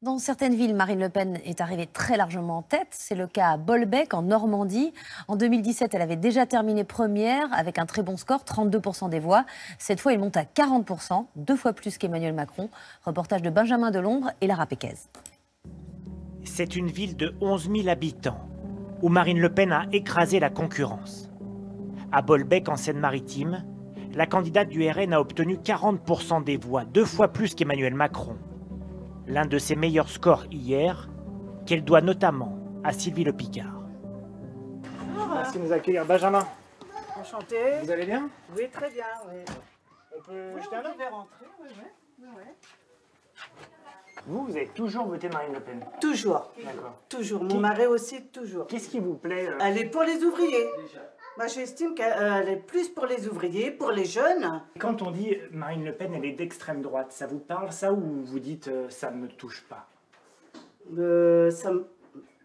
Dans certaines villes, Marine Le Pen est arrivée très largement en tête. C'est le cas à Bolbec, en Normandie. En 2017, elle avait déjà terminé première avec un très bon score, 32% des voix. Cette fois, il monte à 40%, 2 fois plus qu'Emmanuel Macron. Reportage de Benjamin Delombre et Lara Péquez. C'est une ville de 11 000 habitants où Marine Le Pen a écrasé la concurrence. À Bolbec, en Seine-Maritime, la candidate du RN a obtenu 40% des voix, 2 fois plus qu'Emmanuel Macron. L'un de ses meilleurs scores hier, qu'elle doit notamment à Sylvie Le Picard. Merci de nous accueillir. Benjamin, Enchanté. vous allez bien? Oui, très bien. Oui. On peut Oui, jeter un on œil? devait rentrer. Oui, oui. Vous avez toujours voté Marine Le Pen? Toujours. D'accord. Toujours. Mon mari aussi, toujours. Qu'est-ce qui vous plaît Elle est pour les ouvriers. Moi, j'estime qu'elle est plus pour les ouvriers, pour les jeunes. Quand on dit Marine Le Pen, elle est d'extrême droite, ça vous parle ça ou vous dites ça ne me touche pas?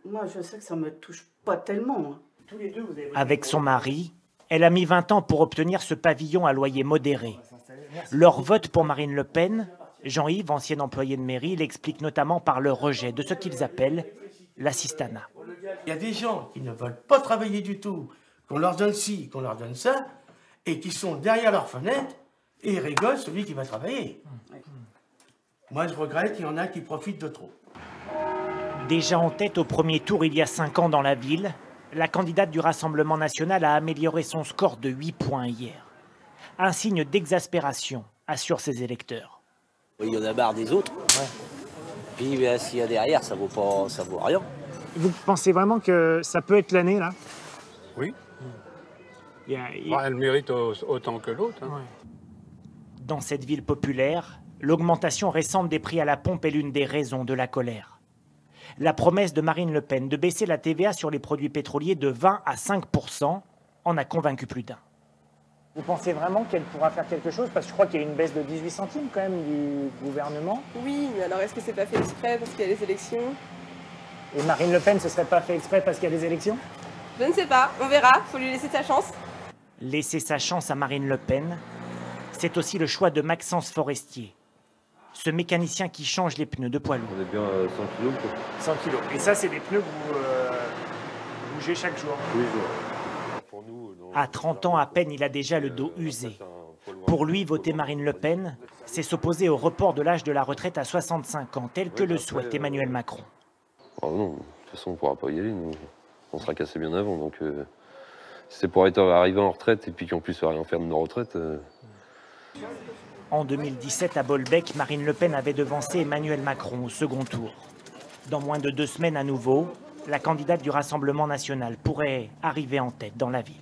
Moi, je sais que ça me touche pas tellement. Tous les deux, vous avez voté Avec pour- son mari, elle a mis 20 ans pour obtenir ce pavillon à loyer modéré. Merci. Leur vote pour Marine Le Pen, Jean-Yves, ancien employé de mairie, l'explique notamment par le rejet de ce qu'ils appellent l'assistanat. Il y a des gens qui ne veulent pas travailler du tout, qu'on leur donne ci, qu'on leur donne ça, et qui sont derrière leur fenêtre et rigolent celui qui va travailler. Moi, je regrette qu'il y en a qui profitent de trop. Déjà en tête au premier tour il y a 5 ans dans la ville, la candidate du Rassemblement national a amélioré son score de 8 points hier. Un signe d'exaspération, assurent ses électeurs. Il y en a marre des autres. Puis s'il y a derrière, ça vaut rien. Vous pensez vraiment que ça peut être l'année là? Oui. Il y a- Elle mérite autant que l'autre. Hein. Dans cette ville populaire, l'augmentation récente des prix à la pompe est l'une des raisons de la colère. La promesse de Marine Le Pen de baisser la TVA sur les produits pétroliers de 20 à 5% en a convaincu plus d'un. Vous pensez vraiment qu'elle pourra faire quelque chose? Parce que je crois qu'il y a une baisse de 18 centimes quand même du gouvernement. Oui, mais alors est-ce que c'est pas fait exprès parce qu'il y a les élections? Et Marine Le Pen, ce serait pas fait exprès parce qu'il y a des élections? Je ne sais pas, on verra, faut lui laisser sa chance. Laisser sa chance à Marine Le Pen, c'est aussi le choix de Maxence Forestier, ce mécanicien qui change les pneus de poids lourd. On est bien à 100 kilos, quoi. 100 kilos. Et ça, c'est des pneus que vous bougez chaque jour. Oui, pour nous, À 30 ans à peine, il a déjà le dos usé. Pour lui, voter Marine Le Pen, c'est s'opposer au report de l'âge de la retraite à 65 ans, tel que le souhaite Emmanuel Macron. Oh non, de toute façon, on ne pourra pas y aller. Nous. On sera cassé bien avant. Donc, si c'est pour être arrivé en retraite et puis qu'en plus, rien faire de nos retraites. En 2017, à Bolbec, Marine Le Pen avait devancé Emmanuel Macron au second tour. Dans moins de 2 semaines à nouveau, la candidate du Rassemblement national pourrait arriver en tête dans la ville.